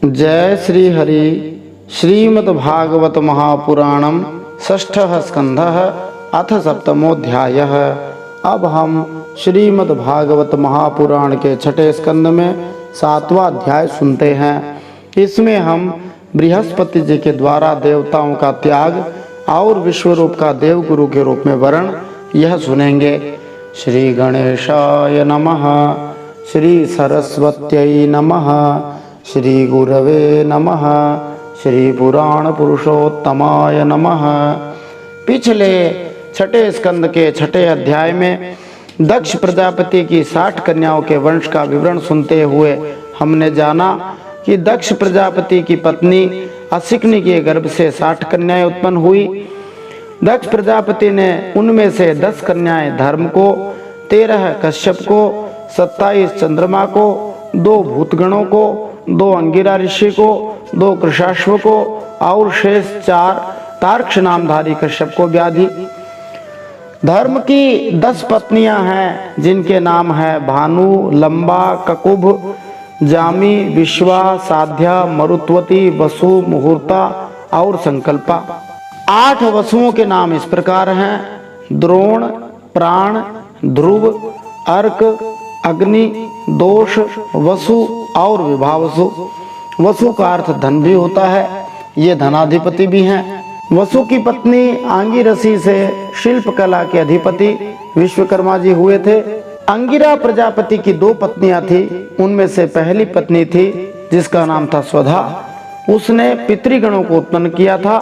जय श्री हरि। श्रीमद्भागवत महापुराणम षष्ठः स्कंधः अथ सप्तमोऽध्यायः। अब हम श्रीमद्भागवत महापुराण के छठे स्कंद में 7वां अध्याय सुनते हैं। इसमें हम बृहस्पति जी के द्वारा देवताओं का त्याग और विश्वरूप का देवगुरु के रूप में वर्ण यह सुनेंगे। श्री गणेशाय नमः, श्री सरस्वत्यै नमः, श्री गुरवे नमः, श्री पुराण पुरुषोत्तमाय नमः। पिछले छठे स्कंद के छठे अध्याय में दक्ष प्रजापति की 60 कन्याओं के वंश का विवरण सुनते हुए हमने जाना कि दक्ष प्रजापति की पत्नी असिकनी के गर्भ से 60 कन्याएं उत्पन्न हुई। दक्ष प्रजापति ने उनमें से 10 कन्याएं धर्म को, 13 कश्यप को, 27 चंद्रमा को, 2 भूतगणों को, 2 अंगिरा ऋषि को, 2 कृशाश्व को और शेष 4 तार्क्ष नामधारी कश्यप को व्याधि। धर्म की 10 पत्नियां हैं जिनके नाम है भानु, लंबा, ककुभ, जामी, विश्वा, साध्या, मरुत्वती, वसु, मुहूर्ता और संकल्पा। 8 वसुओं के नाम इस प्रकार हैं: द्रोण, प्राण, ध्रुव, अर्क, अग्नि, दोष, वसु और विभावसु। वसु का अर्थ धन भी होता है, ये धनाधिपति भी हैं। वसु की पत्नी आंगिरसी से शिल्प कला के अधिपति विश्वकर्मा जी हुए थे। अंगिरा प्रजापति की 2 पत्नियां थी। उनमें से पहली पत्नी थी जिसका नाम था स्वधा। उसने पितृगणों को उत्पन्न किया था।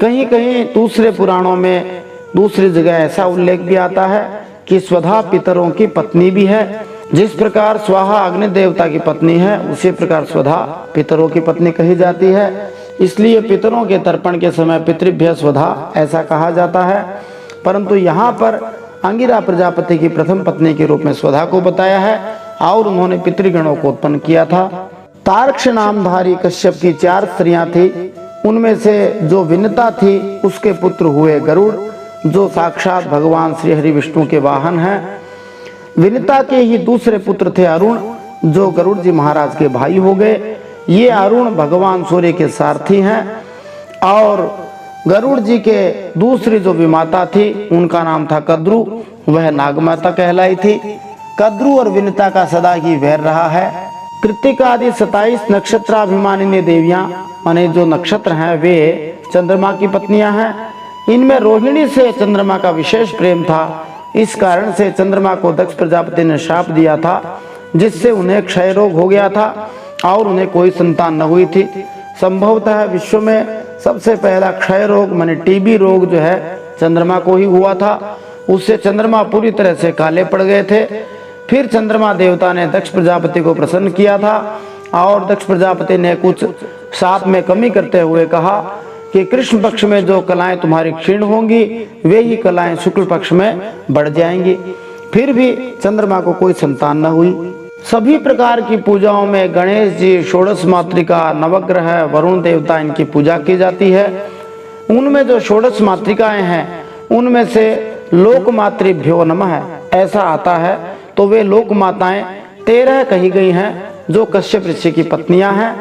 कहीं कहीं दूसरे पुराणों में दूसरी जगह ऐसा उल्लेख भी आता है कि स्वधा पितरों की पत्नी भी है। जिस प्रकार स्वाहा अग्नि देवता की पत्नी है, उसी प्रकार स्वधा पितरों की पत्नी कही जाती है। इसलिए पितरों के तर्पण के समय पितृभ्य स्वधा ऐसा कहा जाता है। परंतु यहाँ पर अंगिरा प्रजापति की प्रथम पत्नी के रूप में स्वधा को बताया है और उन्होंने पितृगणों को उत्पन्न किया था। तार्क्ष नामधारी कश्यप की 4 स्त्रियां थी। उनमें से जो विनता थी उसके पुत्र हुए गरुड़, जो साक्षात भगवान श्री हरि विष्णु के वाहन हैं। विनता के ही दूसरे पुत्र थे अरुण, जो गरुड़ जी महाराज के भाई हो गए। ये अरुण भगवान सूर्य के सारथी हैं। और गरुड़ जी के दूसरी जो विमाता थी उनका नाम था कद्रु, वह नागमाता कहलाई थी। कद्रु और विनता का सदा ही वैर रहा है। कृत्तिका आदि 27 नक्षत्राभिमानिनी देवियां माने जो नक्षत्र हैं वे चंद्रमा की पत्नियां हैं। इनमें रोहिणी से चंद्रमा का विशेष प्रेम था। इस कारण से चंद्रमा को दक्ष प्रजापति ने शाप दिया था, जिससे उन्हें क्षय रोग हो गया था और उन्हें कोई संतान न हुई थी। संभवतः विश्व में सबसे पहला क्षय रोग माने टीबी रोग जो है चंद्रमा को ही हुआ था। उससे चंद्रमा पूरी तरह से काले पड़ गए थे। फिर चंद्रमा देवता ने दक्ष प्रजापति को प्रसन्न किया था और दक्ष प्रजापति ने कुछ शाप में कमी करते हुए कहा कि कृष्ण पक्ष में जो कलाएं तुम्हारी क्षीण होंगी वे ही कलाएं शुक्ल पक्ष में बढ़ जाएंगी। फिर भी चंद्रमा को कोई संतान न हुई। सभी प्रकार की पूजाओं में गणेश जी, षोडश मातृका, नवग्रह, वरुण देवता इनकी पूजा की जाती है। उनमें जो षोडश मातृकाएं हैं उनमें से लोकमातृभ्यो नमः ऐसा आता है, तो वे लोक माताएं 13 कही गई हैं जो कश्यप ऋषि की पत्नियां हैं।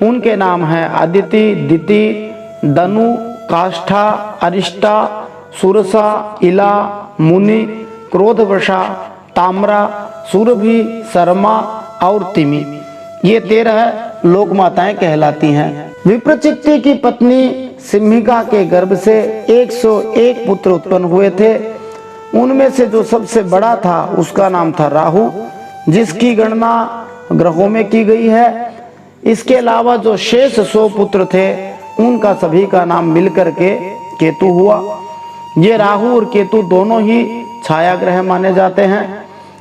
उनके नाम हैं आदिति, दिति, दनु, काष्ठा, अरिष्टा, सुरसा, इला, मुनि, क्रोधवशा, ताम्रा, सुरभि, शर्मा और तिमि। ये 13 लोक माताएं कहलाती हैं। विप्रचित्ति की पत्नी सिंहिका के गर्भ से 101 पुत्र उत्पन्न हुए थे। उनमें से जो सबसे बड़ा था उसका नाम था राहु, जिसकी गणना ग्रहों में की गई है। इसके अलावा जो शेष 100 पुत्र थे उनका सभी का नाम मिलकर के केतु हुआ। ये राहु और केतु दोनों ही छाया ग्रह माने जाते हैं।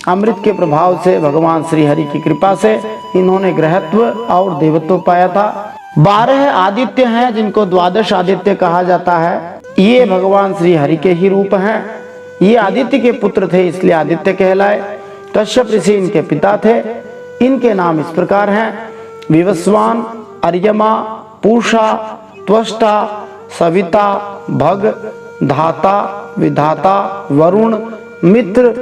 अमृत के प्रभाव से भगवान श्री हरि की कृपा से इन्होंने ग्रहत्व और देवत्व पाया था। 12 आदित्य हैं जिनको द्वादश आदित्य कहा जाता है। ये भगवान श्री हरि के ही रूप हैं। ये आदित्य के पुत्र थे इसलिए आदित्य कहलाए। कश्यप ऋषि इनके पिता थे। इनके नाम इस प्रकार हैं: विवस्वान, अर्यमा, पूषा, त्वष्टा, सविता, भग, धाता, विधाता, वरुण, मित्र,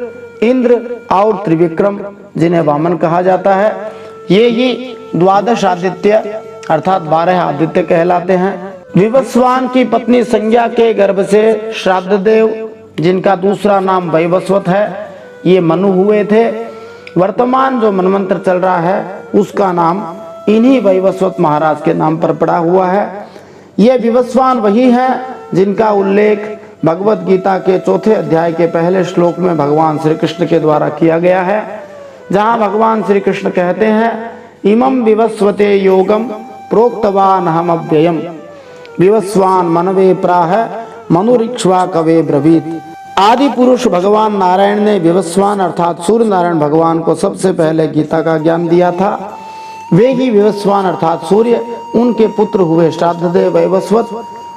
इंद्र और त्रिविक्रम जिन्हें वामन कहा जाता है। ये ही द्वादश आदित्य अर्थात 12 आदित्य कहलाते हैं। विवस्वान की पत्नी संज्ञा के गर्भ से श्राद्ध देव, जिनका दूसरा नाम वैवस्वत है, ये मनु हुए थे। वर्तमान जो मनवंतर चल रहा है उसका नाम इन्हीं वैवस्वत महाराज के नाम पर पड़ा हुआ है। ये विवस्वान वही हैं जिनका उल्लेख भगवत गीता के 4 अध्याय के पहले श्लोक में भगवान श्री कृष्ण के द्वारा किया गया है, जहां भगवान श्री कृष्ण कहते हैं, इमं विवस्वते योगम प्रोक्तवान हम अव्ययम विवस्वान मनवे प्राह मनुरिक्ष्वा कवे ब्रवीत। आदि पुरुष भगवान नारायण ने विवस्वान अर्थात सूर्य नारायण भगवान को सबसे पहले गीता का ज्ञान दिया था। वे ही विवस्वान अर्थात सूर्य, उनके पुत्र हुए श्राद्धदेव वैवस्वत,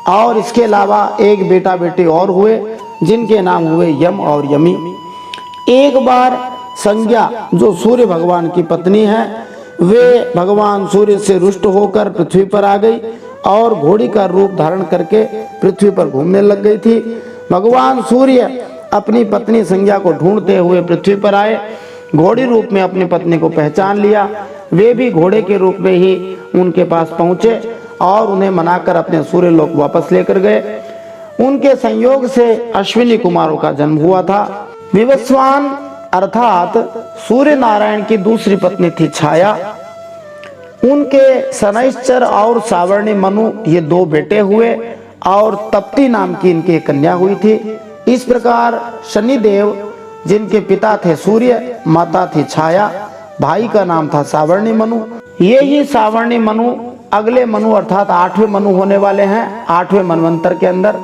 और इसके अलावा एक बेटा बेटी और हुए जिनके नाम हुए यम और यमी। एक बार संज्ञा जो सूर्य भगवान की पत्नी है, वे भगवान सूर्य से रुष्ट होकर पृथ्वी पर आ गई और घोड़ी का रूप धारण करके पृथ्वी पर घूमने लग गई थी। भगवान सूर्य अपनी पत्नी संज्ञा को ढूंढते हुए पृथ्वी पर आए, घोड़ी रूप में अपनी पत्नी को पहचान लिया। वे भी घोड़े के रूप में ही उनके पास पहुंचे और उन्हें मनाकर अपने सूर्य लोक वापस लेकर गए। उनके संयोग से अश्विनी कुमारों का जन्म हुआ था। विवस्वान अर्थात सूर्य नारायण की दूसरी पत्नी थी छाया। उनके शनैश्चर और सावर्णी मनु ये 2 बेटे हुए और तप्ती नाम की इनकी कन्या हुई थी। इस प्रकार शनिदेव जिनके पिता थे सूर्य, माता थी छाया, भाई का नाम था सावर्णी मनु। ये ही सावर्णी मनु अगले मनु अर्थात 8वें मनु होने वाले हैं। 8वें मनवंतर के अंदर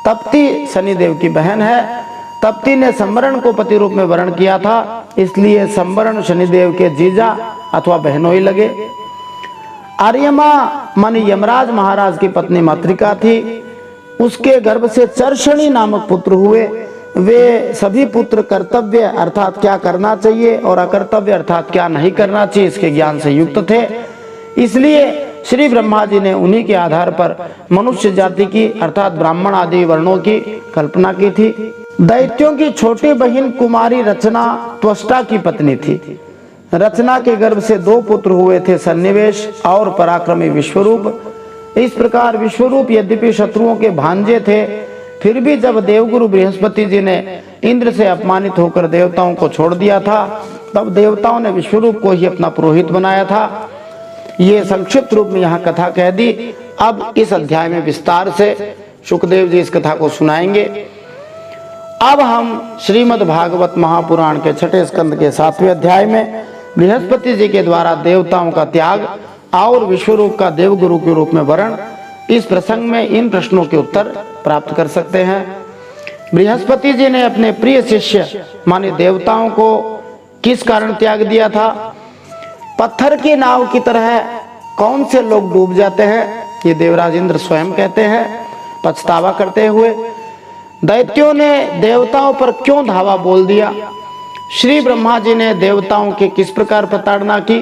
तप्ती शनिदेव की बहन है। तप्ती ने संवरण को पति रूप में वर्ण किया था, इसलिए संवरण शनिदेव के जीजा अथवा बहनोई लगे। आर्यमा मानी यमराज महाराज की पत्नी मातृका थी। उसके गर्भ से चर्षणी नामक पुत्र हुए। वे सभी पुत्र कर्तव्य अर्थात क्या करना चाहिए और अकर्तव्य अर्थात क्या नहीं करना चाहिए इसके ज्ञान से युक्त थे। इसलिए श्री ब्रह्मा जी ने उन्हीं के आधार पर मनुष्य जाति की अर्थात ब्राह्मण आदि वर्णों की कल्पना की थी। दैत्यों की छोटी बहन कुमारी रचना त्वष्टा की पत्नी थी। रचना के गर्भ से 2 पुत्र हुए थे, सन्निवेश और पराक्रमी विश्वरूप। इस प्रकार विश्वरूप यद्यपि शत्रुओं के भांजे थे, फिर भी जब देवगुरु बृहस्पति जी ने इंद्र से अपमानित होकर देवताओं को छोड़ दिया था, तब देवताओं ने विश्वरूप को ही अपना पुरोहित बनाया था। ये संक्षिप्त रूप में यहाँ कथा कह दी। अब इस अध्याय में विस्तार से शुकदेव जी इस कथा को सुनाएंगे। अब हम श्रीमद् भागवत महापुराण के 6ठे स्कंद के 7वें अध्याय में बृहस्पति जी के द्वारा देवताओं का त्याग और विश्वरूप का देवगुरु के रूप में वर्ण, इस प्रसंग में इन प्रश्नों के उत्तर प्राप्त कर सकते हैं। बृहस्पति जी ने अपने प्रिय शिष्य माने देवताओं को किस कारण त्याग दिया था? पत्थर की नाव की तरह कौन से लोग डूब जाते हैं, ये देवराज इंद्र स्वयं कहते हैं पछतावा करते हुए। दैत्यों ने देवताओं पर क्यों धावा बोल दिया? श्री ब्रह्मा जी ने देवताओं की किस प्रकार प्रताड़ना की?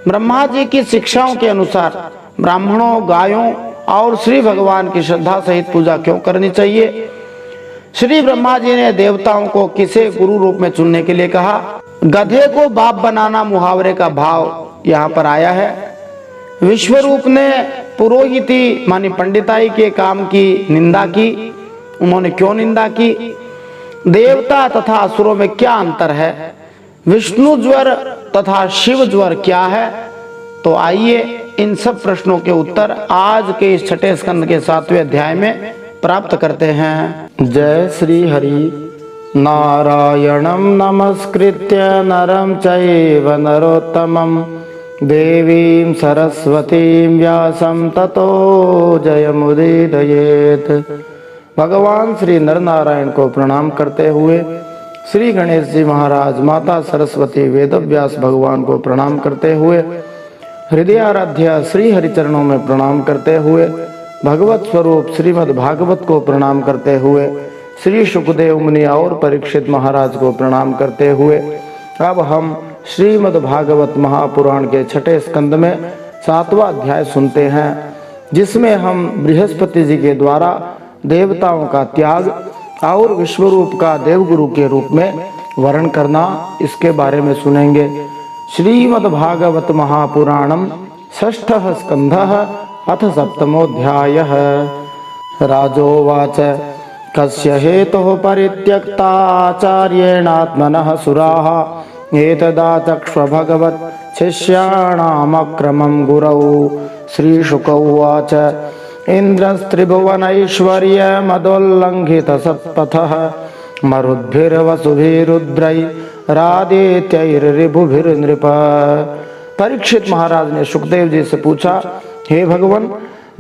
ब्रह्मा जी की शिक्षाओं के अनुसार ब्राह्मणों, गायों और श्री भगवान की श्रद्धा सहित पूजा क्यों करनी चाहिए? श्री ब्रह्मा जी ने देवताओं को किसे गुरु रूप में चुनने के लिए कहा? गधे को बाप बनाना मुहावरे का भाव यहाँ पर आया है। विश्वरूप ने पुरोहिती मानी पंडिताई के काम की निंदा की। उन्होंने क्यों निंदा की? देवता तथा असुरों में क्या अंतर है? विष्णु ज्वर तथा शिव ज्वर क्या है? तो आइए इन सब प्रश्नों के उत्तर आज के इस 6ठे स्कंद के 7वें अध्याय में प्राप्त करते हैं। जय श्री हरि। नारायणं नमस्कृत्य नरं चैव नरोत्तमं देवीं सरस्वतीं व्यासं ततो जयमुदीरयेत्। भगवान श्री नर नारायण को प्रणाम करते हुए श्री गणेश जी महाराज, माता सरस्वती, वेद व्यास भगवान को प्रणाम करते हुए हृदय आराध्य श्री हरिचरणों में प्रणाम करते हुए भगवत स्वरूप श्रीमद् भागवत को प्रणाम करते हुए श्री शुकदेव मुनि और परीक्षित महाराज को प्रणाम करते हुए अब हम श्रीमद् भागवत महापुराण के 6ठे स्कंद में 7वां अध्याय सुनते हैं, जिसमें हम बृहस्पति जी के द्वारा देवताओं का त्याग और विश्वरूप का देवगुरु के रूप में वर्ण करना, इसके बारे में सुनेंगे। श्रीमद्भागवत महापुराणम षष्ठः स्कंधः अथ सप्तमोऽध्यायः। राजोवाच कस्य हेतुः परित्यक्ताचार्येणात्मनः सुराः एतदाचक्ष्व भगवत् शिष्याणामक्रमं गुरौ। श्रीशुक उवाच इन्द्रस्त्रिभुवनैश्वर्यमदोल्लङ्घितसत्पथः मरुद्भिर्वसुभिरुद्रैरादित्यैर्रिभुभिर्नृप। परीक्षित महाराज ने सुखदेव जी से पूछा, हे भगवान,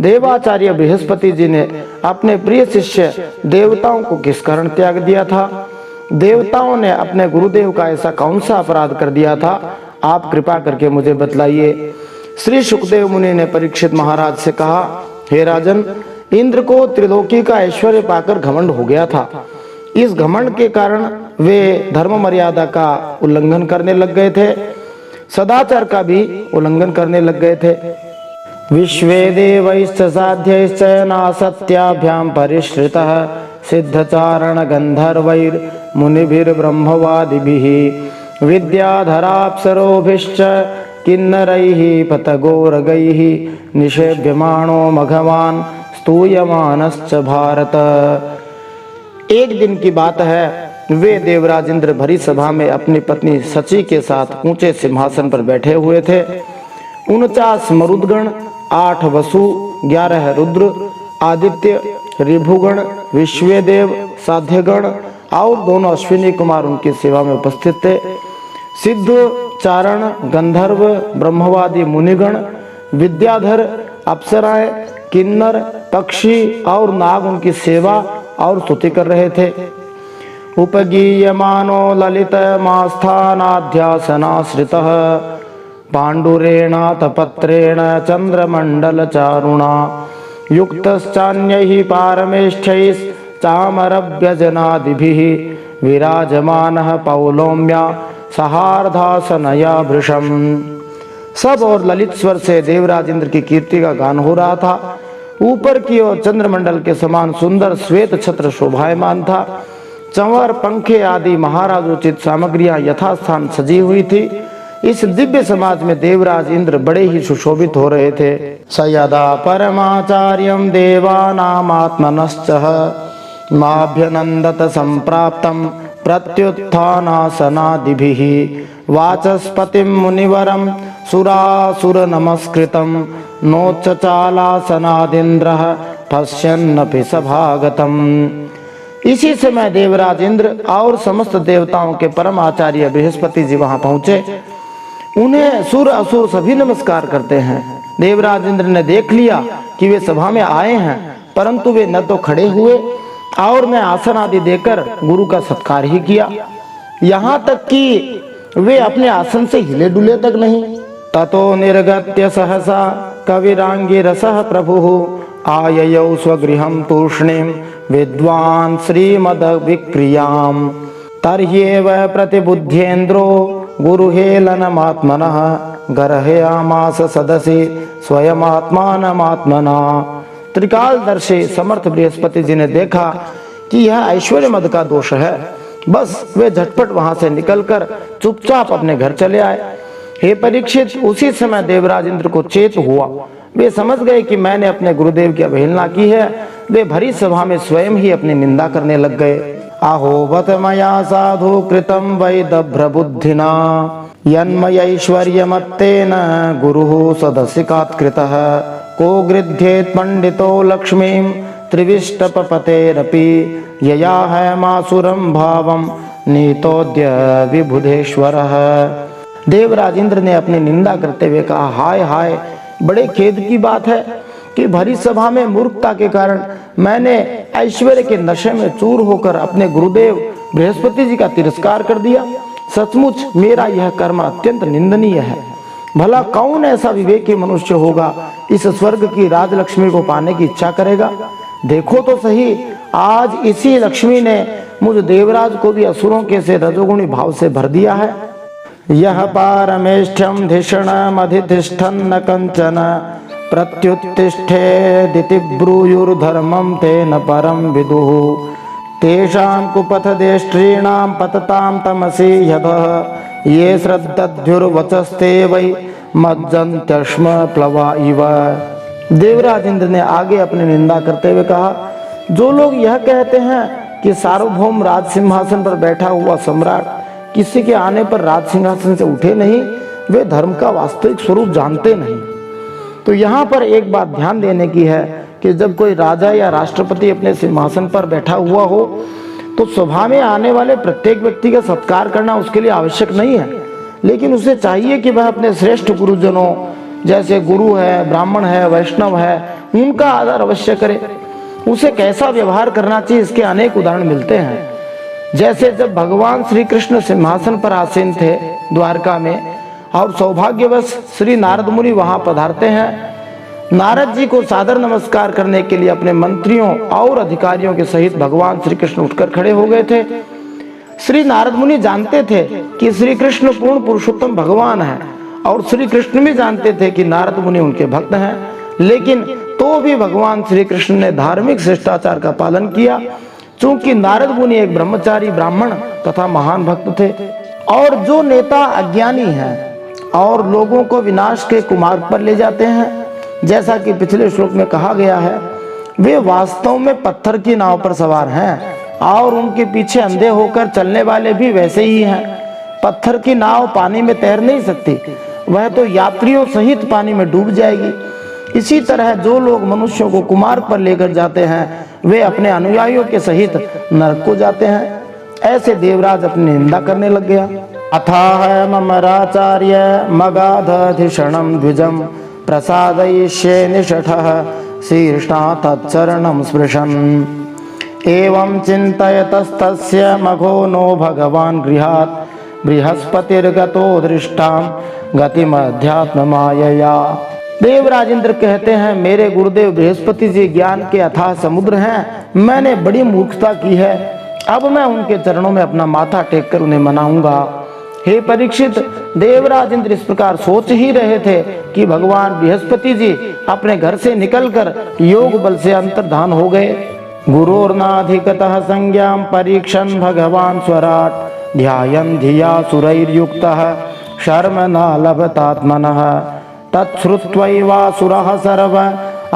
देवाचार्य बृहस्पति जी ने अपने प्रिय शिष्य देवताओं को किस कारण त्याग दिया था? देवताओं ने अपने गुरुदेव का ऐसा कौन सा अपराध कर दिया था? आप कृपा करके मुझे बतलाइए। श्री सुखदेव मुनि ने परीक्षित महाराज से कहा, हे राजन, इंद्र को त्रिलोकी का ऐश्वर्य पाकर घमंड हो गया था। इस घमंड के कारण वे धर्म मर्यादा का उल्लंघन करने लग गए थे, सदाचार का भी उल्लंघन करने लग गए थे। विश्वे देवैश्च साध्यैश्च नासत्याभ्यां परिश्रितः सिद्धचारण गंधर्वैर् मुनिभिर्ब्रह्मवादिभिः विद्याधराप्सरोभिश्च किन्नरैः पतगोरगैः निषेव्यमाणो मघवान् स्तूयमानश्च भारत। एक दिन की बात है, वे देवराज इंद्र भरी सभा में अपनी पत्नी सची के साथ ऊंचे सिंहासन पर बैठे हुए थे। 49 मरुदगण, 8 वसु, 11 रुद्र, आदित्य, ऋभुगण, विश्वेदेव, साध्यगण और दोनों अश्विनी कुमार उनकी सेवा में उपस्थित थे। सिद्ध, चारण, गंधर्व, ब्रह्मवादी मुनिगण, विद्याधर, अप्सराएं, किन्नर, पक्षी और नाग उनकी सेवा और स्तुति कर रहे थे। उपगीयमानो ललित मास्थानाध्यासनाश्रितः पाण्डुरेणातपत्रेण चन्द्रमण्डलचारुणा युक्तश्चान्यैः पारमेष्ठैश्चामरव्यजनादिभिः विराजमानः पौलोम्या सहार्धासनया भृशम्। सब और ललित स्वर से देवराज इंद्र की कीर्ति का गान हो रहा था। ऊपर की ओर चंद्रमंडल के समान सुंदर श्वेत छत्र शोभायमान था। चंवर, पंखे आदि महाराजोचित सामग्रियां यथास्थान सजी हुई थी। इस दिव्य समाज में देवराज इंद्र बड़े ही सुशोभित हो रहे थे। सयदा परमाचार्यं देवानामात्मनश्च माभ्यनंदत संप्राप्तं प्रत्युत्थानासनादिभिः वाचस्पतिं मुनिवरं सुरासुर नमस्कृतं नोच्चालासनादिन्द्रः पश्यन्नपि सभागतम्। इसी समय देवराज इंद्र और समस्त देवताओं के परम आचार्य बृहस्पति जी वहां पहुंचे। उन्हें सुर असुर सभी नमस्कार करते हैं। देवराज इंद्र ने देख लिया कि वे सभा में आए हैं, परंतु वे न तो खड़े हुए और न आसन आदि देकर गुरु का सत्कार ही किया। यहाँ तक कि वे अपने आसन से हिले डुले तक नहीं। ततो निर्गत्य सहसा कविरांगिरसः प्रभुः आययौ स्वगृहं तूष्णीं विद्वान् श्रीमद्विक्रियाम् तर्ह्येव प्रतिबुध्येन्द्रो गुरुहेलनमात्मनः गर्हयामास सदसि स्वयमात्मानमात्मना। त्रिकालदर्शी समर्थ बृहस्पति जी ने देखा कि यह ऐश्वर्य मद का दोष है। बस वे झटपट वहां से निकलकर चुपचाप अपने घर चले आए। हे परीक्षित, उसी समय देवराज इंद्र को चेत हुआ। वे समझ गए कि मैंने अपने गुरुदेव की अवहेलना की है। वे भरी सभा में स्वयं ही अपनी निंदा करने लग गए। अहोबत मया साधु कृतं वै दभ्रबुद्धिना यन्मयैश्वर्यमत्तेन गुरुः सदसिकात् कृतः को गृध्येत् पंडितो लक्ष्मीं त्रिविष्टपपतेरपि यया हैमासुरं भावं नीतोद्य विबुधेश्वरः। देवराज इंद्र ने अपनी निंदा करते हुए कहा, हाय हाय, बड़े खेद की बात है कि भरी सभा में मूर्खता के कारण मैंने ऐश्वर्य के नशे में चूर होकर अपने गुरुदेव बृहस्पति जी का तिरस्कार कर दिया। सचमुच मेरा यह कर्म अत्यंत निंदनीय है। भला कौन ऐसा विवेकी मनुष्य होगा इस स्वर्ग की राजलक्ष्मी को पाने की इच्छा करेगा? देखो तो सही, आज इसी लक्ष्मी ने मुझ देवराज को भी असुरों के से रजोगुणी भाव से भर दिया है। यह पारमेष्ठ्यम धिषणमधितिष्ठन्न कंचन प्रत्युत्तिष्ठेदिति ब्रूयुर्धर्मं तेन परम विदुः तेषां कुपथदेष्ट्रीणां पततां तमसि यदः ये श्रद्धध्युर्वचस्ते वै मज्जन्त्यश्म प्लवा इव। देवराज इंद्र ने आगे अपनी निंदा करते हुए कहा, जो लोग यह कहते हैं कि सार्वभौम राज सिंहासन पर बैठा हुआ सम्राट किसी के आने पर राज सिंहासन से उठे नहीं, वे धर्म का वास्तविक स्वरूप जानते नहीं। तो यहाँ पर एक बात ध्यान देने की है कि जब कोई राजा या राष्ट्रपति अपने सिंहासन पर बैठा हुआ हो तो सभा में आने वाले प्रत्येक व्यक्ति का सत्कार करना उसके लिए आवश्यक नहीं है, लेकिन उसे चाहिए कि वह अपने श्रेष्ठ गुरुजनों जैसे गुरु है, ब्राह्मण है, वैष्णव है, उनका आदर अवश्य करे। उसे कैसा व्यवहार करना चाहिए इसके अनेक उदाहरण मिलते हैं। जैसे जब भगवान श्री कृष्ण सिंहासन पर आसीन थे द्वारका में और सौभाग्यवश श्री नारद मुनि वहां पधारते हैं, नारद जी को सादर नमस्कार करने के लिए अपने मंत्रियों और अधिकारियों के सहित भगवान श्री कृष्ण उठकर खड़े हो गए थे। श्री नारद मुनि जानते थे कि श्री कृष्ण पूर्ण पुरुषोत्तम भगवान है और श्री कृष्ण भी जानते थे कि नारद मुनि उनके भक्त हैं, लेकिन तो भी भगवान श्री कृष्ण ने धार्मिक शिष्टाचार का पालन किया। चूंकि नारद मुनि एक ब्रह्मचारी ब्राह्मण तथा महान भक्त थे और जो नेता अज्ञानी हैं और लोगों को विनाश के कुमार्ग पर ले जाते हैं, जैसा कि पिछले श्लोक में कहा गया है, वे वास्तव में पत्थर की नाव पर सवार हैं और उनके पीछे अंधे होकर चलने वाले भी वैसे ही हैं। पत्थर की नाव पानी में तैर नहीं सकती, वह तो यात्रियों सहित पानी में डूब जाएगी। इसी तरह जो लोग मनुष्यों को कुमार्ग पर लेकर जाते हैं वे अपने अनुयायियों के सहित नरक को जाते हैं। ऐसे देवराज अपनी निंदा करने लग गया। अथाह ममराचार्य मगाधधिषणं द्विजं प्रसादयिष्ये निषठः शीर्ष्णा तच्चरणं स्पृशन्। एवं चिन्तयतस्तस्य मघो नो भगवान् गृहात् बृहस्पतिर्गतो दृष्टां गतिमध्यात्म मायया। देवराज इंद्र कहते हैं, मेरे गुरुदेव बृहस्पति जी ज्ञान के अथाह समुद्र हैं, मैंने बड़ी मूर्खता की है, अब मैं उनके चरणों में अपना माथा टेक कर उन्हें मनाऊंगा। हे परीक्षित, देवराज इंद्र इस प्रकार सोच ही रहे थे कि भगवान बृहस्पति जी अपने घर से निकलकर योग बल से अंतर्धान हो गए। गुरोर्नाधिकतः संज्ञां परीक्षन् भगवान स्वराट ध्यायन् धिया सुरैर्युक्तः शर्म न लभतात्मनः तच्छ्रुत्वैवासुरः सर्व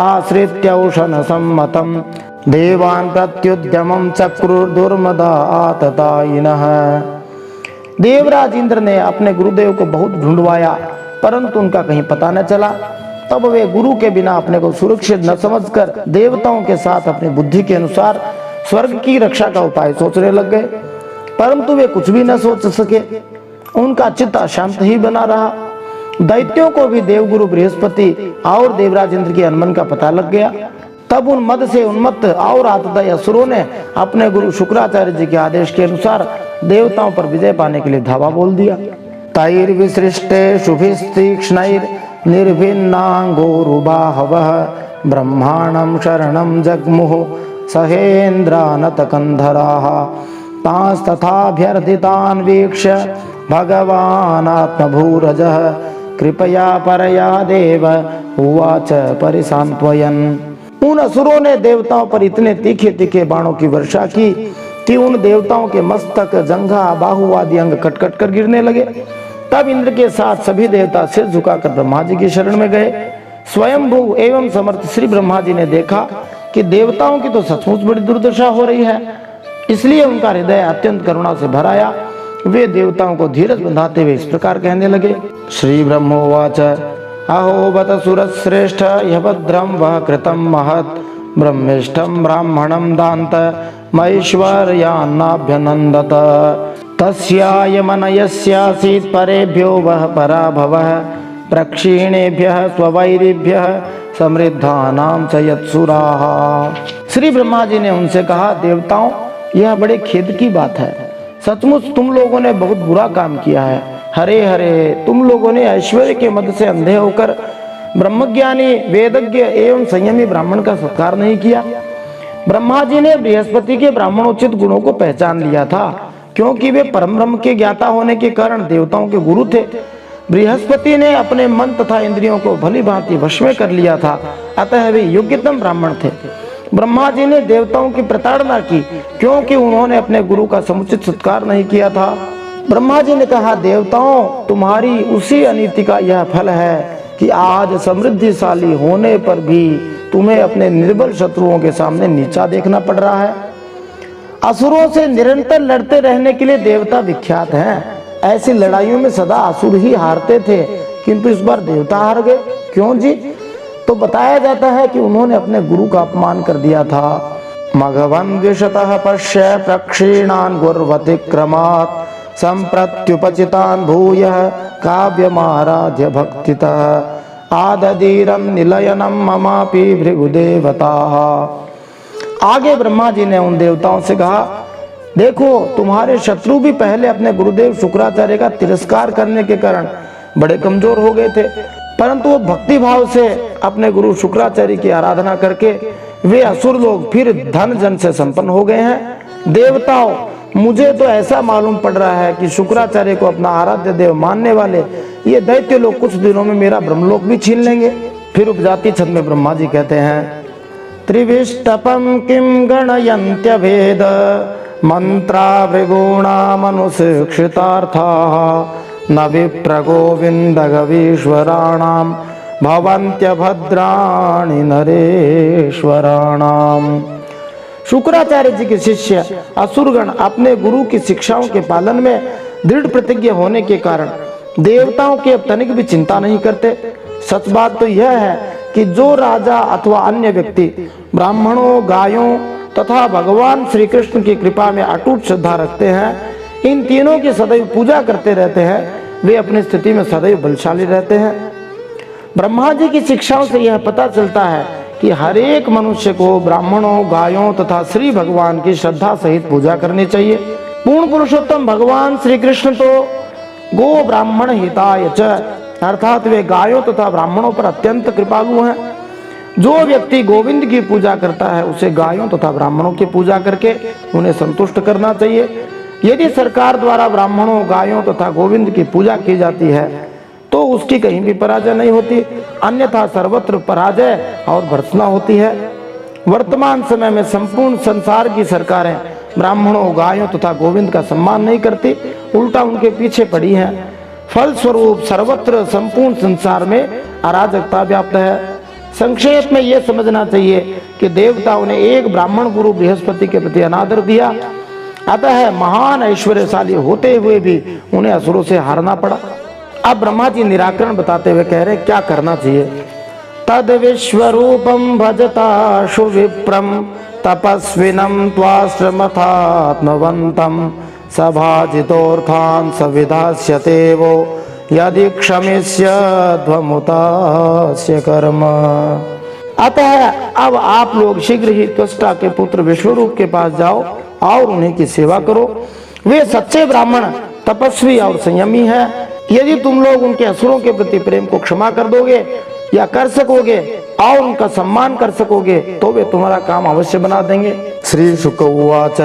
आश्रित्यौषण सम्मतं देवान् प्रत्युद्यमं चक्रुर्दुर्मदा आततायिनः। देवराज इंद्र ने अपने गुरुदेव को बहुत ढूंढवाया परंतु उनका कहीं पता न चला। तब वे गुरु के बिना अपने को सुरक्षित न समझकर देवताओं के साथ अपनी बुद्धि के अनुसार स्वर्ग की रक्षा का उपाय सोचने लग गए, परंतु वे कुछ भी न सोच सके। उनका चित्त अशांत ही बना रहा। दैत्यों को भी देवगुरु बृहस्पति और देवराज इंद्र के अनमन का पता लग गया। तब उन मद से उन्मत्त और आततायी असुरों ने अपने गुरु शुक्राचार्य जी के आदेश के अनुसार देवताओं पर विजय पाने के लिए धावा बोल दिया। तैर्विसृष्टे शुभिस्तीक्ष्णैर् निर्भिन्नांगोरुबाहवः ब्रह्माणं शरणं जग्मुः सहेन्द्रानतकन्धराः तांस्तथाभ्यर्थितान् वीक्ष्य भगवान् आत्मभूरजः कृपया परया देव उवाच परिसान्त्वयन्। उन असुरों ने देवताओं पर इतने तीखे तीखे बाणों की वर्षा की कि उन देवताओं के मस्तक, जंघा, बाहु आदि अंग कटकट कर गिरने लगे। तब इंद्र के साथ सभी देवता सिर झुकाकर ब्रह्मा जी की शरण में गए। स्वयंभू एवं समर्थ श्री ब्रह्मा जी ने देखा कि देवताओं की तो सचमुच बड़ी दुर्दशा हो रही है, इसलिए उनका हृदय अत्यंत करुणा से भर आया। वे देवताओं को धीरज बंधाते हुए इस प्रकार कहने लगे। श्री ब्रह्मोवाच अहो बत सुरश्रेष्ठ यभद्रं वह कृतं महत् ब्रह्मिष्ठं ब्राह्मणं दान्त मैश्वर्यान्नाभ्यनन्दत तस्यायमनयस्यासीत् परेभ्यो वह पराभवः प्रक्षीणेभ्यः स्ववैरिभ्यः समृद्धानां च यत्सुराः। श्री ब्रह्मा जी ने उनसे कहा, देवताओं, यह बड़े खेद की बात है। सचमुच तुम लोगों ने बहुत बुरा काम किया है। हरे हरे, तुम लोगों ने ऐश्वर्य के मद से अंधे होकर ब्रह्मज्ञानी, वेदज्ञ एवं संयमी ब्राह्मण का सत्कार नहीं किया। ब्रह्मा जी ने बृहस्पति के ब्राह्मणोचित गुणों को पहचान लिया था, क्योंकि वे परम ब्रह्म के ज्ञाता होने के कारण देवताओं के गुरु थे। बृहस्पति ने अपने मन तथा इंद्रियों को भली भांति वश में कर लिया था, अतः वे योग्यतम ब्राह्मण थे। ब्रह्मा जी ने देवताओं की प्रताड़ना की, क्योंकि उन्होंने अपने गुरु का समुचित सत्कार नहीं किया था। ब्रह्मा जी ने कहा, देवताओं, तुम्हारी उसी अनीति का यह फल है कि आज समृद्धिशाली होने पर भी तुम्हें अपने निर्बल शत्रुओं के सामने नीचा देखना पड़ रहा है। असुरों से निरंतर लड़ते रहने के लिए देवता विख्यात हैं। ऐसी लड़ाइयों में सदा असुर ही हारते थे, किंतु इस बार देवता हार गए। क्यों जी? तो बताया जाता है कि उन्होंने अपने गुरु का अपमान कर दिया था। मघवन द्विषतः पश्य प्रक्षीणान गुर्वतिक्रमात् संप्रत्युपचितान भूयः काव्यमाराध्य भक्तितः आदधीरं निलयनम ममापि भृगुदेवताः। आगे ब्रह्मा जी ने उन देवताओं से कहा, देखो, तुम्हारे शत्रु भी पहले अपने गुरुदेव शुक्राचार्य का तिरस्कार करने के कारण बड़े कमजोर हो गए थे, परंतु वो भक्ति भाव से अपने गुरु शुक्राचार्य की आराधना करके वे असुर लोग फिर धन जन से संपन्न हो गए हैं। देवताओं, मुझे तो ऐसा मालूम पड़ रहा है कि शुक्राचार्य को अपना आराध्य देव मानने वाले ये दैत्य लोग कुछ दिनों में मेरा ब्रह्मलोक भी छीन लेंगे। फिर उपजाति छंद में ब्रह्मा जी कहते हैं, त्रिविष्टपम किम गणयन्त्य भेद मंत्रा भृगुणा मनुशिक्षितार्था न विप्र गोविंद गवीश्वराणाम भवन्त्य भद्राणि नरेश्वराणाम। शुक्राचार्य जी के शिष्य असुरगण अपने गुरु की शिक्षाओं के पालन में दृढ़ प्रतिज्ञ होने के कारण देवताओं की अब तनिक भी चिंता नहीं करते। सच बात तो यह है कि जो राजा अथवा अन्य व्यक्ति ब्राह्मणों, गायों तथा भगवान श्री कृष्ण की कृपा में अटूट श्रद्धा रखते हैं, इन तीनों की सदैव पूजा करते रहते हैं, वे अपनी स्थिति में सदैव बलशाली रहते हैं। ब्रह्मा जी की शिक्षाओं से यह पता चलता है कि हर एक मनुष्य को ब्राह्मणों, गायों तथा श्री भगवान की श्रद्धा सहित पूजा करनी चाहिए। पूर्ण पुरुषोत्तम भगवान श्री कृष्ण तो गो ब्राह्मण हिताय च, अर्थात वे गायों तथा ब्राह्मणों पर अत्यंत कृपालु हैं। जो व्यक्ति गोविंद की पूजा करता है उसे गायों तथा ब्राह्मणों की पूजा करके उन्हें संतुष्ट करना चाहिए। यदि सरकार द्वारा ब्राह्मणों, गायों तथा गोविंद की पूजा की जाती है तो उसकी कहीं भी पराजय नहीं होती, अन्यथा सर्वत्र पराजय और भर्त्सना होती है। वर्तमान समय में संपूर्ण संसार की सरकारें ब्राह्मणों, गायों तथा गोविंद का सम्मान नहीं करती, उल्टा उनके पीछे पड़ी हैं। फलस्वरूप सर्वत्र संपूर्ण संसार में अराजकता व्याप्त है। संक्षेप में यह समझना चाहिए कि देवताओं ने एक ब्राह्मण गुरु बृहस्पति के प्रति अनादर दिया, अतः महान ऐश्वर्यशाली होते हुए भी उन्हें असुरों से हारना पड़ा। अब ब्रह्मा जी निराकरण बताते हुए कह रहे क्या करना चाहिए। तद विश्वरूपम भजता सुविप्रम तपस्विनम त्वाश्रमथात्मवंतम सभाजितोर्थान सविधास्यते वो यदि क्षमिष्यध्वमुतास्य कर्म। अतः अब आप लोग शीघ्र ही त्वष्टा के पुत्र विश्वरूप के पास जाओ और उन्हीं की सेवा करो। वे सच्चे ब्राह्मण, तपस्वी और संयमी हैं। यदि तुम लोग उनके असुरों के प्रति प्रेम को क्षमा कर दोगे या कर सकोगे और उनका सम्मान कर सकोगे तो वे तुम्हारा काम अवश्य बना देंगे। श्री शुक उवाच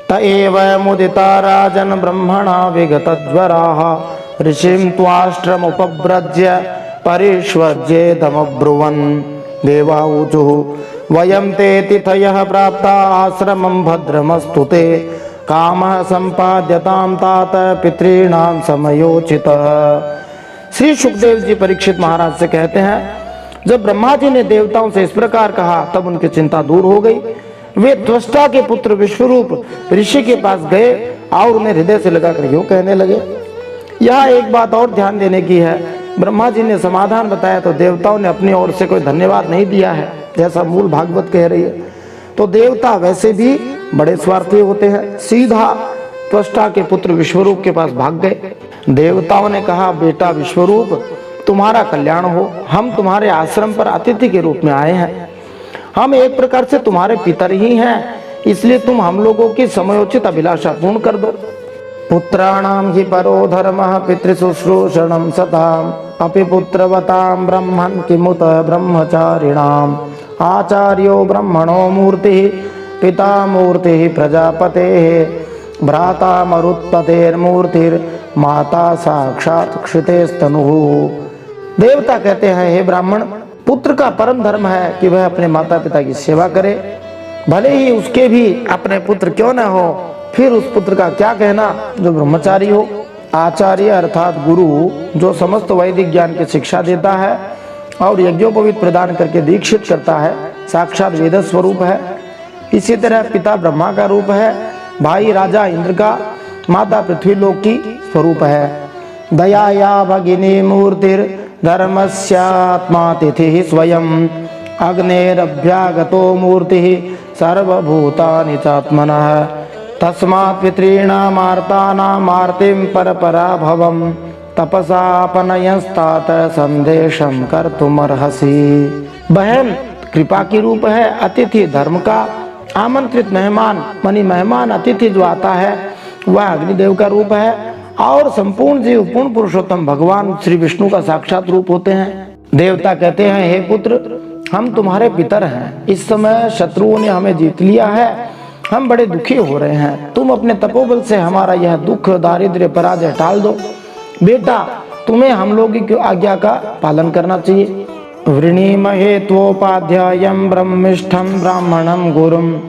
तएव मुदिता राजन ब्रह्मणा विगतज्वराः ऋषिं त्वाष्ट्रमुपव्रज्य परिष्वज्येदमब्रुवन् देवाऊचुः वयं ते तिथयः प्राप्ता आश्रमं भद्रमस्तु ते कामः संपाद्यतां तात पितॄणां समयोचितः। श्री सुखदेव जी परीक्षित महाराज से कहते हैं, जब ब्रह्मा जी ने देवताओं से इस प्रकार कहा तब उनकी चिंता दूर हो गई। वे त्वष्टा के पुत्र विश्वरूप ऋषि के पास गए और उन्हें हृदय से लगाकर यूं कहने लगे। यहाँ एक बात और ध्यान देने की है, ब्रह्मा जी ने समाधान बताया तो देवताओं ने अपनी ओर से कोई धन्यवाद नहीं दिया है, जैसा मूल भागवत कह रही है। तो देवता वैसे भी बड़े स्वार्थी होते हैं, सीधा त्वष्टा के पुत्र विश्वरूप के पास भाग गए। देवताओं ने कहा, बेटा विश्वरूप, तुम्हारा कल्याण हो, हम तुम्हारे आश्रम पर अतिथि के रूप में आए हैं। हम एक प्रकार से तुम्हारे पितर ही हैं, इसलिए तुम हम लोगों की समयोचित अभिलाषा पूर्ण कर दो। पुत्राणाम हि परो धर्मः पितृशुश्रूषणं सताम् अपि पुत्रवतां ब्रह्मन् किमुत ब्रह्मचारिणाम् आचार्यो ब्रह्मणो मूर्तिः पिता मूर्तिः प्रजापतेः भ्राता मरुत्पतेर्मूर्तिर्माता साक्षात् क्षितेस्तनुः। देवता कहते हैं, हे ब्राह्मण, पुत्र का परम धर्म है कि वह अपने माता पिता की सेवा करे, भले ही उसके भी अपने पुत्र क्यों न हो। फिर उस पुत्र का क्या कहना जो ब्रह्मचारी हो। आचार्य अर्थात गुरु जो समस्त वैदिक ज्ञान की शिक्षा देता है और यज्ञोपवीत प्रदान करके दीक्षित करता है, साक्षात वेद स्वरूप है। इसी तरह पिता ब्रह्मा का रूप है, भाई राजा इंद्र का, माता पृथ्वी लोक की स्वरूप है। दया या भगिनी मूर्तिर धर्मस्यात्मा तिथि स्वयं अग्नेरभ्यागतो मूर्ति सर्वभूतानि चात्मनः तस्मात् पितॄणामार्तानामार्तिं परपरा भवं तपसापनयस्तात संदेशम कर्तुमर्हसि। बहन कृपा की रूप है, अतिथि धर्म का, आमंत्रित मेहमान मानी मेहमान अतिथि जो आता है वह अग्निदेव का रूप है और संपूर्ण जीव पूर्ण पुरुषोत्तम भगवान श्री विष्णु का साक्षात रूप होते हैं। देवता कहते हैं, हे पुत्र हम तुम्हारे पितर हैं, इस समय शत्रुओं ने हमें जीत लिया है, हम बड़े दुखी हो रहे हैं, तुम अपने तपोबल से हमारा यह दुख दारिद्र्य पराजय टाल दो। बेटा तुम्हें हम लोगों की आज्ञा का पालन करना चाहिए। वृणीमहे त्वोपाध्यायं ब्रह्मिष्ठं ब्राह्मणं गुरुं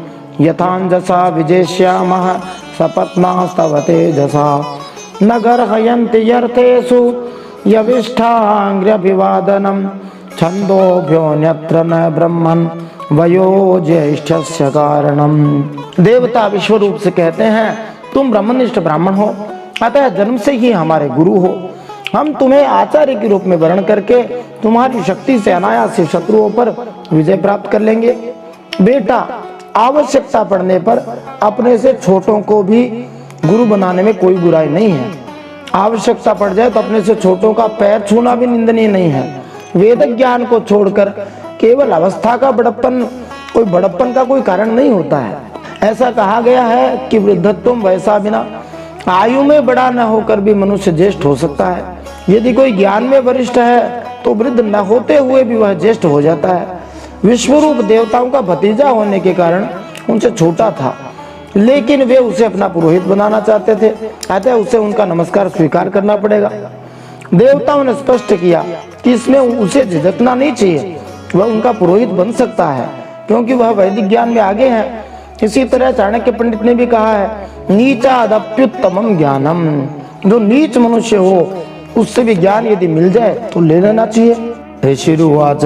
यथांजसा विजेष्यामः सपत्नास्तव तेजसा न गर्हयन्ति यर्थेषु यविष्ठाङ्ग्र्यभिवादनं छन्दोभ्योऽन्यत्र न ब्रह्मन् वयो ज्येष्ठस्य कारणम। देवता विश्व रूप से कहते हैं, तुम ब्रह्मनिष्ठ ब्राह्मण हो, अतः जन्म से ही हमारे गुरु हो। हम तुम्हें आचार्य के रूप में वर्ण करके तुम्हारी शक्ति से अनायास शत्रुओं पर विजय प्राप्त कर लेंगे। बेटा आवश्यकता पड़ने पर अपने से छोटों को भी गुरु बनाने में कोई बुराई नहीं है। आवश्यकता पड़ जाए तो अपने से छोटों का पैर छूना भी निंदनीय नहीं है। वेद ज्ञान को छोड़कर केवल अवस्था का बड़प्पन का कोई कारण नहीं होता है। ऐसा कहा गया है कि वृद्धत्व वैसा बिना, आयु में बड़ा न होकर भी मनुष्य ज्येष्ठ हो सकता है। यदि कोई ज्ञान में वरिष्ठ है तो वृद्ध न होते हुए भी वह ज्येष्ठ हो जाता है। विश्वरूप देवताओं का भतीजा होने के कारण उनसे छोटा था, लेकिन वे उसे अपना पुरोहित बनाना चाहते थे, अतः उसे उनका नमस्कार स्वीकार करना पड़ेगा। देवताओं ने स्पष्ट किया कि इसमें उसे झिझकना नहीं चाहिए, वह उनका पुरोहित बन सकता है क्योंकि वह वैदिक ज्ञान में आगे है। इसी तरह चाणक्य पंडित ने भी कहा है, नीचादप्युत्तमम ज्ञानम, जो नीच मनुष्य हो उससे भी ज्ञान यदि मिल जाए तो ले लेना चाहिए। ऋषिरुवाच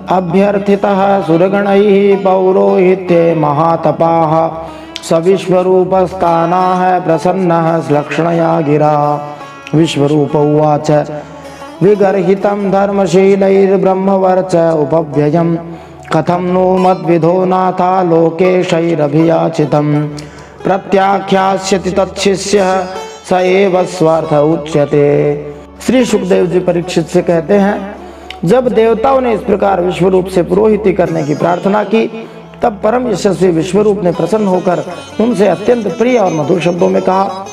अभ्यर्थितः सुरगणैः पौरोहित्ये महातपाः सविश्वरूपस्थानाः प्रसन्नः लक्षणया गिरा। विश्वरूप उवाच विगर्हितं धर्मशीलैर्ब्रह्मवर्च उपव्ययम् कथं नो मद्विधो नाथा लोकेशैरभियाचितं प्रत्याख्यास्यति तच्छिष्यः स एव स्वार्थ उच्यते। श्री सुखदेव जी परीक्षित से कहते हैं, जब देवताओं ने इस प्रकार विश्वरूप से पुरोहिती करने की प्रार्थना की तब परम यशस्वी विश्वरूप ने प्रसन्न होकर उनसे अत्यंत प्रिय और मधुर शब्दों में कहा।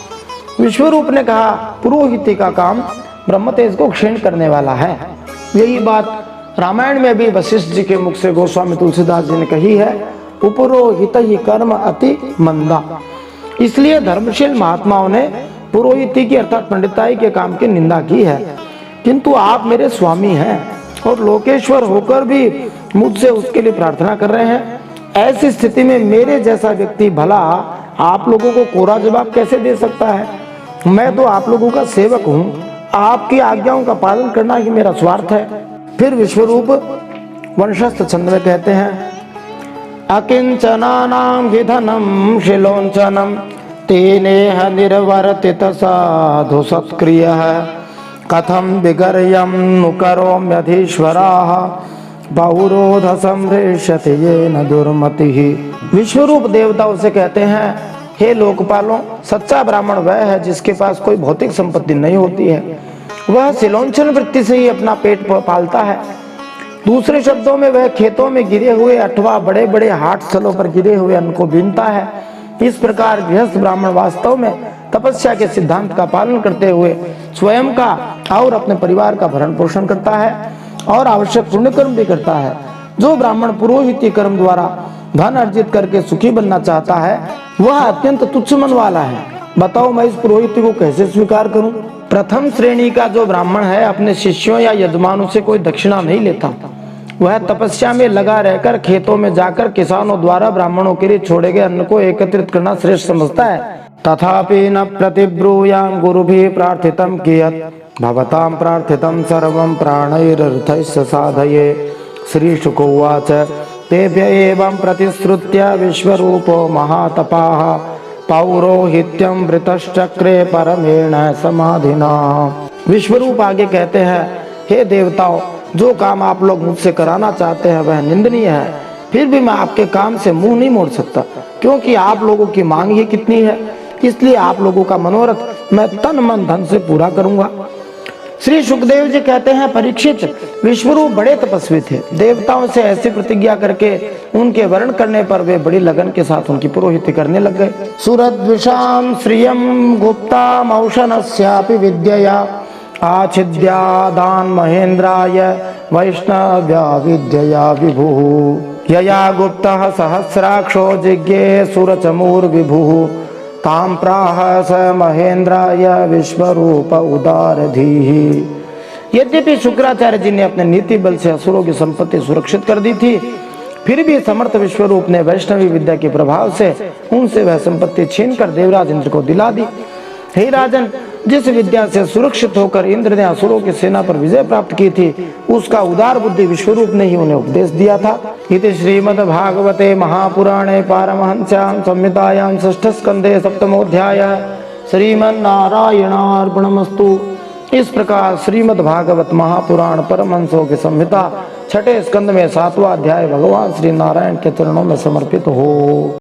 विश्वरूप ने कहा, पुरोहिती का काम ब्रह्म तेज को क्षीण करने वाला है। यही बात रामायण में भी वशिष्ठ जी के मुख से गोस्वामी तुलसीदास जी ने कही है, उपरोहित ही कर्म अति मंदा। इसलिए धर्मशील महात्माओं ने पुरोहिती की अर्थात पंडिताई के काम की निंदा की है। किंतु आप मेरे स्वामी हैं और लोकेश्वर होकर भी मुझसे उसके लिए प्रार्थना कर रहे हैं। ऐसी स्थिति में मेरे जैसा व्यक्ति भला आप लोगों को कोरा जवाब कैसे दे सकता है? मैं तो आप लोगों का सेवक हूँ, आपकी आज्ञाओं का पालन करना ही मेरा स्वार्थ है। फिर विश्वरूप वंशस्थ छंद में कहते हैं, अकिंचनानां हि धनं शिलोंचनं तेनेह निर्वर्तित साधु सत्क्रियः कथं विगर्यं नु करोम्यधीश्वराः बहुरोध संभृश्यते येन दुर्मतिः। विश्वरूप देवताओं से कहते हैं, हे लोकपालों, सच्चा ब्राह्मण वह है जिसके पास कोई भौतिक संपत्ति नहीं होती है। वह सिलोंचन वृत्ति से ही अपना पेट पालता है। दूसरे शब्दों में वह खेतों में गिरे हुए अथवा बड़े बड़े हाट स्थलों पर गिरे हुए अन्न को बीनता है। इस प्रकार गृहस्थ ब्राह्मण वास्तव में तपस्या के सिद्धांत का पालन करते हुए स्वयं का और अपने परिवार का भरण पोषण करता है और आवश्यक पुण्य कर्म भी करता है। जो ब्राह्मण पुरोहिती कर्म द्वारा धन अर्जित करके सुखी बनना चाहता है वह अत्यंत तुच्छ मन वाला है। बताओ मैं इस पुरोहिती को कैसे स्वीकार करूं? प्रथम श्रेणी का जो ब्राह्मण है अपने शिष्यों या यजमानों से कोई दक्षिणा नहीं लेता। वह तपस्या में लगा रहकर खेतों में जाकर किसानों द्वारा ब्राह्मणों के लिए छोड़े गए अन्न को एकत्रित करना श्रेष्ठ समझता है। तथापि न प्रतिब्रूयां गुरुभिः प्रार्थितं कियत् भवतां प्रार्थितं सर्वं प्राणैरर्थैश्च साधये। श्रीशुकोवाच तेभ्य एवं प्रतिश्रुत्य विश्वरूपो महातपाः पौरोहित्यं वृतश्चक्रे परमेण समाधिना। विश्वरूप आगे कहते हैं, हे देवताओं, जो काम आप लोग मुझसे कराना चाहते हैं वह निंदनीय है, फिर भी मैं आपके काम से मुंह नहीं मोड़ सकता, क्योंकि आप लोगों की मांग ही कितनी है। इसलिए आप लोगों का मनोरथ मैं तन मन धन से पूरा करूंगा। श्री सुखदेव जी कहते हैं, परीक्षित, विश्वरूप बड़े तपस्वी थे। देवताओं से ऐसी प्रतिज्ञा करके उनके वर्ण करने पर वे बड़ी लगन के साथ उनकी पुरोहिती करने लग गए। सुरद्विषाम श्रियम गुप्ता मौशनस्यापि विद्यया आच्छिद्यादान महेन्द्राय वैष्णव्या विद्यया विभुः। यया गुप्तः सहस्राक्षो जिज्ञे सुरचमूर्विभुः ताम प्राह स महेन्द्राय विश्वरूप उदारधीः। यद्यपि शुक्राचार्य जी ने अपने नीति बल से असुरों की संपत्ति सुरक्षित कर दी थी, फिर भी समर्थ विश्वरूप ने वैष्णवी विद्या के प्रभाव से उनसे वह संपत्ति छीनकर देवराज इंद्र को दिला दी। हे राजन, जिस विद्या से सुरक्षित होकर इंद्र ने असुरों की सेना पर विजय प्राप्त की थी, उसका उदार बुद्धि विश्वरूप ने ही उन्हें उपदेश दिया था। इति श्रीमद् भागवते महापुराणे पारमहंस्यां संहितायां षष्ठ स्कंधे सप्तमोध्याय श्रीमन्नारायणार्पणमस्तु। इस प्रकार श्रीमद् भागवत महापुराण परमहंसों की संहिता छठे स्कंद में 7वां अध्याय भगवान श्री नारायण के चरणों में समर्पित हो।